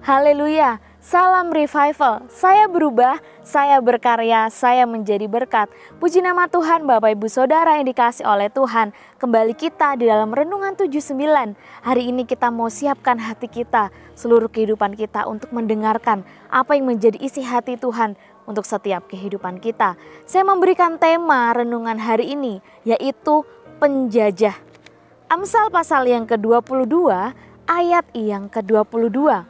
Haleluya, salam revival. Saya berubah, saya berkarya, saya menjadi berkat. Puji nama Tuhan, Bapak Ibu Saudara yang dikasih oleh Tuhan. Kembali kita di dalam Renungan 79. Hari ini kita mau siapkan hati kita, seluruh kehidupan kita untuk mendengarkan apa yang menjadi isi hati Tuhan untuk setiap kehidupan kita. Saya memberikan tema renungan hari ini, yaitu penjajah. Amsal pasal yang ke-22, ayat yang ke-22.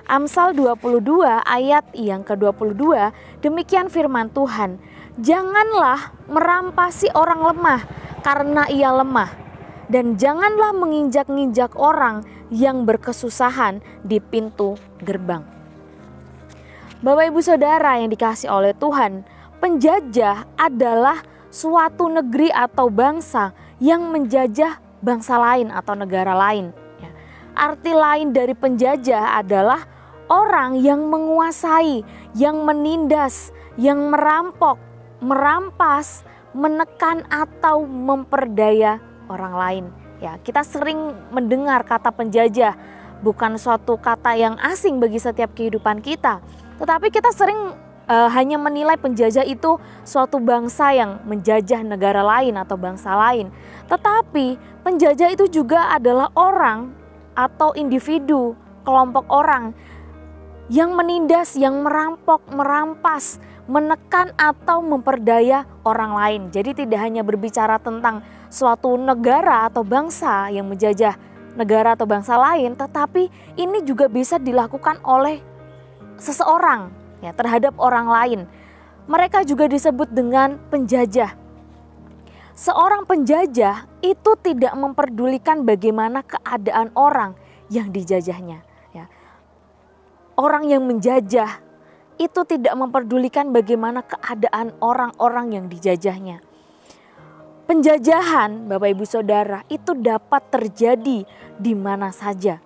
Amsal 22 ayat yang ke-22, demikian firman Tuhan. Janganlah merampasi orang lemah karena ia lemah, dan janganlah menginjak-injak orang yang berkesusahan di pintu gerbang. Bapak Ibu Saudara yang dikasih oleh Tuhan, penjajah adalah suatu negeri atau bangsa yang menjajah bangsa lain atau negara lain. Arti lain dari penjajah adalah orang yang menguasai, yang menindas, yang merampok, merampas, menekan atau memperdaya orang lain. Ya, kita sering mendengar kata penjajah, bukan suatu kata yang asing bagi setiap kehidupan kita. Tetapi kita sering hanya menilai penjajah itu suatu bangsa yang menjajah negara lain atau bangsa lain. Tetapi penjajah itu juga adalah orang atau individu, kelompok orang yang menindas, yang merampok, merampas, menekan atau memperdaya orang lain. Jadi tidak hanya berbicara tentang suatu negara atau bangsa yang menjajah negara atau bangsa lain, tetapi ini juga bisa dilakukan oleh seseorang ya, terhadap orang lain. Mereka juga disebut dengan penjajah. Seorang penjajah itu tidak memperdulikan bagaimana keadaan orang yang dijajahnya. Orang yang menjajah itu tidak memperdulikan bagaimana keadaan orang-orang yang dijajahnya. Penjajahan, Bapak Ibu Saudara, itu dapat terjadi di mana saja.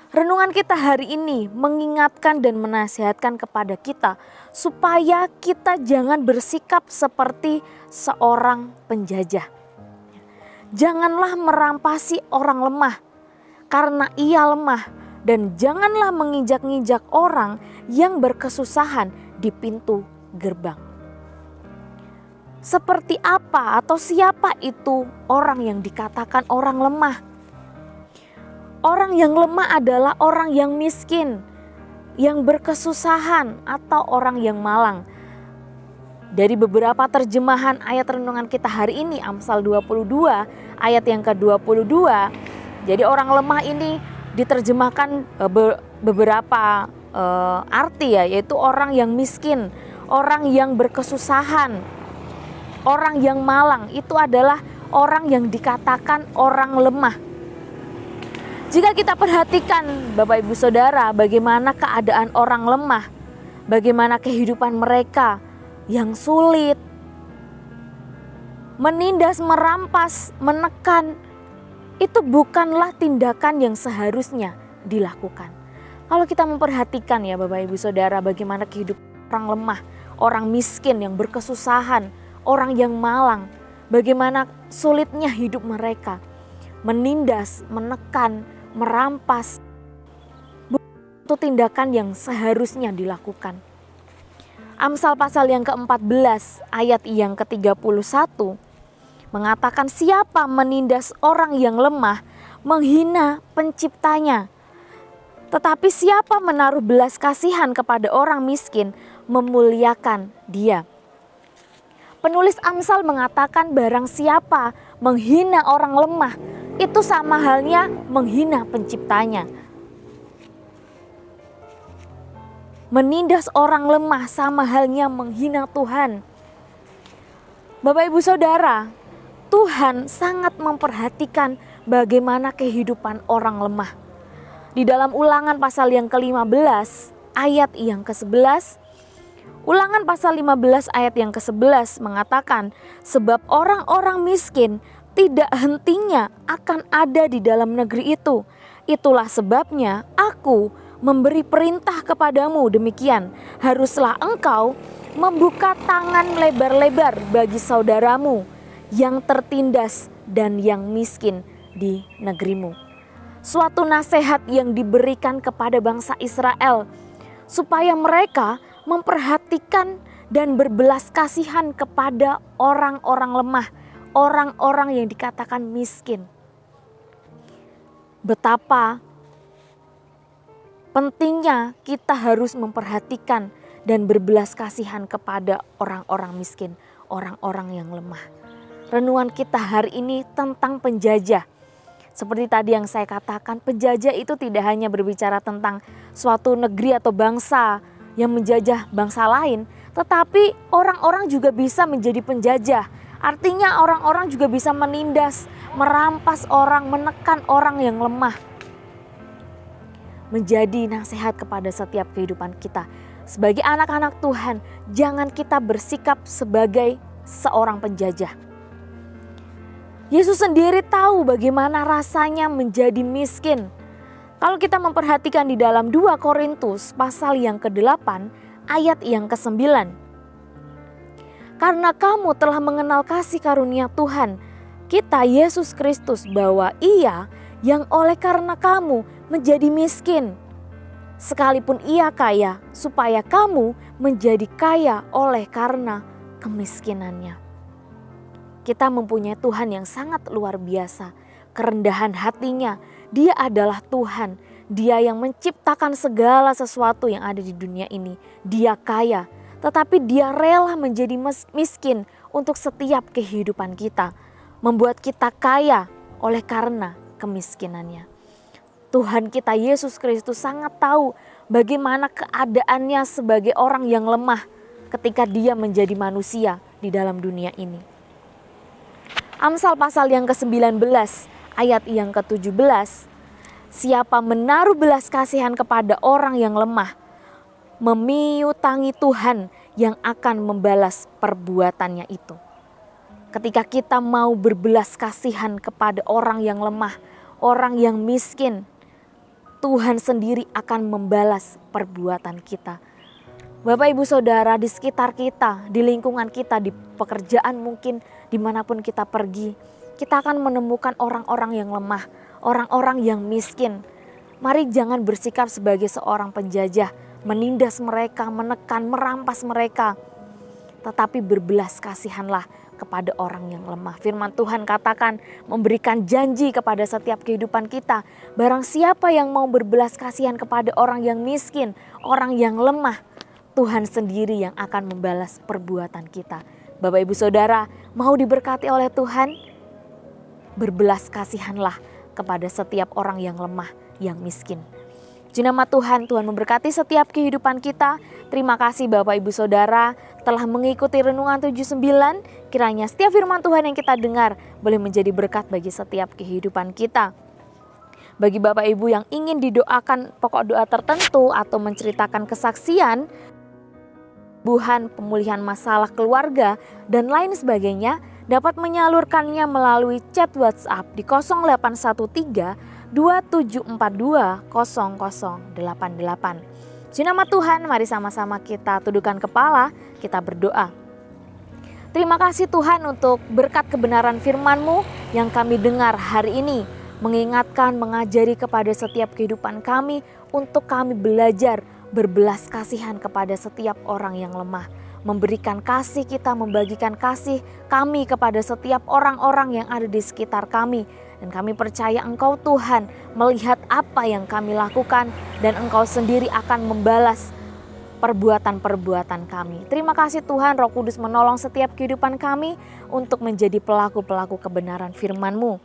Renungan kita hari ini mengingatkan dan menasihatkan kepada kita supaya kita jangan bersikap seperti seorang penjajah. Janganlah merampasi orang lemah karena ia lemah. Dan janganlah menginjak-injak orang yang berkesusahan di pintu gerbang. Seperti apa atau siapa itu orang yang dikatakan orang lemah? Orang yang lemah adalah orang yang miskin, yang berkesusahan atau orang yang malang. Dari beberapa terjemahan ayat renungan kita hari ini, Amsal 22 ayat yang ke-22. Jadi orang lemah ini diterjemahkan beberapa arti ya, yaitu orang yang miskin, orang yang berkesusahan, orang yang malang. Itu adalah orang yang dikatakan orang lemah. Jika kita perhatikan Bapak Ibu Saudara, bagaimana keadaan orang lemah, bagaimana kehidupan mereka yang sulit, menindas, merampas, menekan, itu bukanlah tindakan yang seharusnya dilakukan. Kalau kita memperhatikan ya Bapak Ibu Saudara, bagaimana kehidupan orang lemah, orang miskin yang berkesusahan, orang yang malang, bagaimana sulitnya hidup mereka, menindas, menekan, merampas, itu tindakan yang seharusnya dilakukan. Amsal pasal yang ke-14 ayat yang ke-31 mengatakan, siapa menindas orang yang lemah menghina penciptanya. Tetapi siapa menaruh belas kasihan kepada orang miskin memuliakan dia. Penulis Amsal mengatakan barang siapa menghina orang lemah itu sama halnya menghina penciptanya. Menindas orang lemah sama halnya menghina Tuhan. Bapak Ibu Saudara, Tuhan sangat memperhatikan bagaimana kehidupan orang lemah. Di dalam Ulangan pasal yang ke-15 ayat yang ke-11, Ulangan pasal 15 ayat yang ke-11 mengatakan, sebab orang-orang miskin tidak hentinya akan ada di dalam negeri itu. Itulah sebabnya aku memberi perintah kepadamu demikian, haruslah engkau membuka tangan lebar-lebar bagi saudaramu yang tertindas dan yang miskin di negerimu. suatu nasihat yang diberikan kepada bangsa Israel supaya mereka memperhatikan dan berbelas kasihan kepada orang-orang lemah, orang-orang yang dikatakan miskin. Betapa pentingnya kita harus memperhatikan dan berbelas kasihan kepada orang-orang miskin, orang-orang yang lemah. Renungan kita hari ini tentang penjajah. Seperti tadi yang saya katakan, penjajah itu tidak hanya berbicara tentang suatu negeri atau bangsa yang menjajah bangsa lain, tetapi orang-orang juga bisa menjadi penjajah. Artinya orang-orang juga bisa menindas, merampas orang, menekan orang yang lemah. Menjadi nasihat kepada setiap kehidupan kita. Sebagai anak-anak Tuhan, jangan kita bersikap sebagai seorang penjajah. Yesus sendiri tahu bagaimana rasanya menjadi miskin. Kalau kita memperhatikan di dalam 2 Korintus pasal yang ke-8 ayat yang ke-9. Karena kamu telah mengenal kasih karunia Tuhan kita Yesus Kristus, bahwa Ia yang oleh karena kamu menjadi miskin, sekalipun Ia kaya, supaya kamu menjadi kaya oleh karena kemiskinannya. Kita mempunyai Tuhan yang sangat luar biasa, kerendahan hatinya. Dia adalah Tuhan, Dia yang menciptakan segala sesuatu yang ada di dunia ini. Dia kaya, tetapi Dia rela menjadi miskin untuk setiap kehidupan kita, membuat kita kaya oleh karena kemiskinannya. Tuhan kita Yesus Kristus sangat tahu bagaimana keadaannya sebagai orang yang lemah ketika Dia menjadi manusia di dalam dunia ini. Amsal pasal yang ke-19 ayat yang ke-17. Siapa menaruh belas kasihan kepada orang yang lemah, memiutangi Tuhan yang akan membalas perbuatannya itu. Ketika kita mau berbelas kasihan kepada orang yang lemah, orang yang miskin, Tuhan sendiri akan membalas perbuatan kita. Bapak Ibu Saudara, di sekitar kita, di lingkungan kita, di pekerjaan mungkin, dimanapun kita pergi, kita akan menemukan orang-orang yang lemah, orang-orang yang miskin. Mari jangan bersikap sebagai seorang penjajah, menindas mereka, menekan, merampas mereka. Tetapi berbelas kasihanlah kepada orang yang lemah. Firman Tuhan katakan, memberikan janji kepada setiap kehidupan kita. Barang siapa yang mau berbelas kasihan kepada orang yang miskin, orang yang lemah, Tuhan sendiri yang akan membalas perbuatan kita. Bapak Ibu Saudara, mau diberkati oleh Tuhan? Berbelas kasihanlah kepada setiap orang yang lemah, yang miskin. Puji nama Tuhan, Tuhan memberkati setiap kehidupan kita. Terima kasih Bapak Ibu Saudara telah mengikuti Renungan 79. Kiranya setiap firman Tuhan yang kita dengar boleh menjadi berkat bagi setiap kehidupan kita. Bagi Bapak Ibu yang ingin didoakan pokok doa tertentu atau menceritakan kesaksian, pemulihan masalah keluarga, dan lain sebagainya, dapat menyalurkannya melalui chat WhatsApp di 0813 2742 0088. Puji nama Tuhan, mari sama-sama kita tundukkan kepala, kita berdoa. Terima kasih Tuhan untuk berkat kebenaran firman-Mu yang kami dengar hari ini, mengingatkan, mengajari kepada setiap kehidupan kami untuk kami belajar berbelas kasihan kepada setiap orang yang lemah. Memberikan kasih kita, membagikan kasih kami kepada setiap orang-orang yang ada di sekitar kami. Dan kami percaya Engkau Tuhan melihat apa yang kami lakukan dan Engkau sendiri akan membalas perbuatan-perbuatan kami. Terima kasih Tuhan, Roh Kudus menolong setiap kehidupan kami untuk menjadi pelaku-pelaku kebenaran firman-Mu.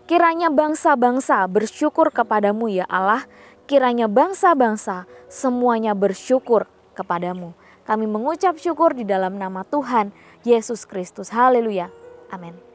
Kiranya bangsa-bangsa bersyukur kepadamu ya Allah. Kiranya bangsa-bangsa semuanya bersyukur kepadamu. Kami mengucap syukur di dalam nama Tuhan Yesus Kristus. Haleluya. Amin.